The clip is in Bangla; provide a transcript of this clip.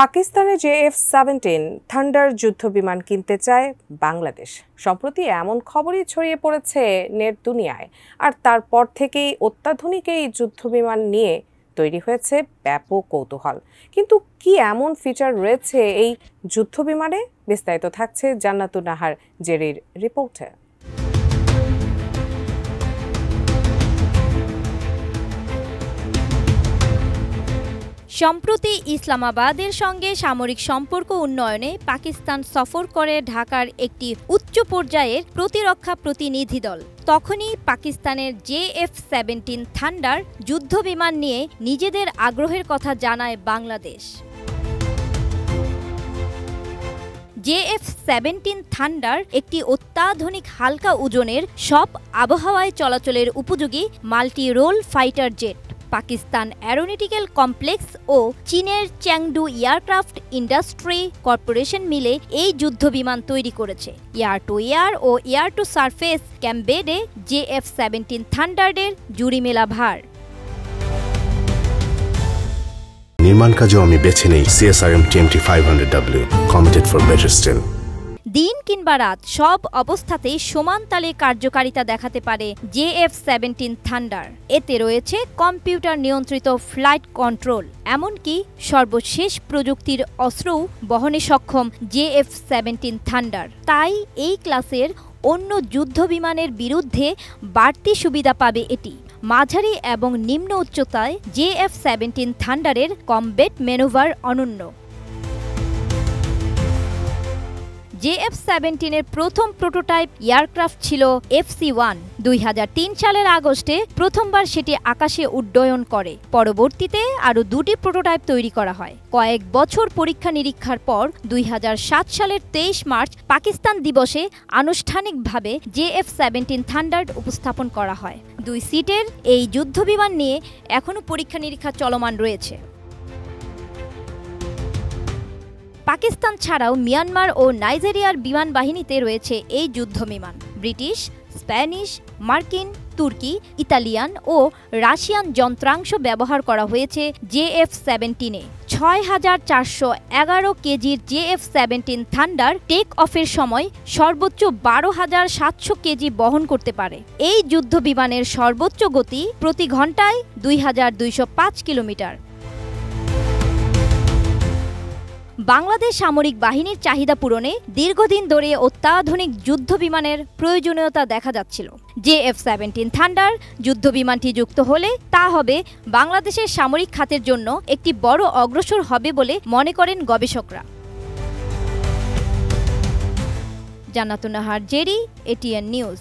পাকিস্তানে JF-17 থান্ডার যুদ্ধবিমান কিনতে চায় বাংলাদেশ। সম্প্রতি এমন খবরই ছড়িয়ে পড়েছে নেট দুনিয়ায়। আর তারপর থেকেই অত্যাধুনিক এই যুদ্ধবিমান নিয়ে তৈরি হয়েছে ব্যাপক কৌতূহল। কিন্তু কি এমন ফিচার রয়েছে এই যুদ্ধবিমানে? বিস্তারিত থাকছে জান্নাতুন নাহার জেরির রিপোর্টে। সম্প্রতি ইসলামাবাদের সঙ্গে সামরিক সম্পর্ক উন্নয়নে পাকিস্তান সফর করে ঢাকার একটি উচ্চ পর্যায়ের প্রতিরক্ষা প্রতিনিধি দল। তখনই পাকিস্তানের JF-17 থান্ডার যুদ্ধবিমান নিয়ে নিজেদের আগ্রহের কথা জানায় বাংলাদেশ। JF-17 থান্ডার একটি অত্যাধুনিক হালকা ওজনের সব আবহাওয়ায় চলাচলের উপযোগী multi role fighter jet. Pakistan aeronautical complex ও চীনের চ্যাংডু এয়ারক্রাফট ইন্ডাস্ট্রি কর্পোরেশন মিলে এই যুদ্ধবিমান তৈরি করেছে। এয়ার টু এয়ার ও এয়ার টু সারফেস ক্যাম্বেডে JF-17 থান্ডারের জুড়ি মেলা ভার। নির্মাণ কাজেও আমি বেছে নেই CSRM TMT-500W, committed for better still। দিন কিংবা রাত সব অবস্থাতেই সমান তালে কার্যকারিতা দেখাতে পারে JF-17 থান্ডার। এতে রয়েছে কম্পিউটার নিয়ন্ত্রিত ফ্লাইট কন্ট্রোল, এমনকি সর্বশেষ প্রযুক্তির অস্ত্রও বহনে সক্ষম JF-17 থান্ডার। তাই এই ক্লাসের অন্য যুদ্ধবিমানের বিরুদ্ধে বাড়তি সুবিধা পাবে এটি। মাঝারি এবং নিম্ন উচ্চতায় JF-17 থান্ডারের কমব্যাট ম্যানুভার অনন্য। JF-17 এর প্রথম প্রোটোটাইপ এয়ারক্রাফট ছিল FC-1। 2003 সালের আগস্টে প্রথমবার সেটি আকাশে উড্ডয়ন করে। পরবর্তীতে আরও দুটি প্রোটোটাইপ তৈরি করা হয়। কয়েক বছর পরীক্ষা নিরীক্ষার পর 2007 সালের 23 মার্চ পাকিস্তান দিবসে আনুষ্ঠানিকভাবে JF-17 থান্ডার উপস্থাপন করা হয়। 2 সিটের এই যুদ্ধবিমান নিয়ে এখনও পরীক্ষা নিরীক্ষা চলমান রয়েছে। পাকিস্তান ছাড়াও মিয়ানমার ও নাইজেরিয়ার বিমান বাহিনীতে রয়েছে এই যুদ্ধবিমান। ব্রিটিশ, স্প্যানিশ, মার্কিন, তুর্কি, ইতালিয়ান ও রাশিয়ান যন্ত্রাংশ ব্যবহার করা হয়েছে JF-17-এ। 6411 কেজির JF-17 থান্ডার টেক অফের সময় সর্বোচ্চ 12,700 কেজি বহন করতে পারে। এই যুদ্ধবিমানের সর্বোচ্চ গতি প্রতি ঘন্টায় 2205 কিলোমিটার। বাংলাদেশ সামরিক বাহিনীর চাহিদা পূরণে দীর্ঘদিন ধরে অত্যাধুনিক যুদ্ধবিমানের প্রয়োজনীয়তা দেখা যাচ্ছিল। JF-17 থান্ডার যুদ্ধবিমানটি যুক্ত হলে তা হবে বাংলাদেশের সামরিক খাতের জন্য একটি বড় অগ্রসর হবে বলে মনে করেন গবেষকরা। জান্নাতুন নাহার জেরি, ATN নিউজ।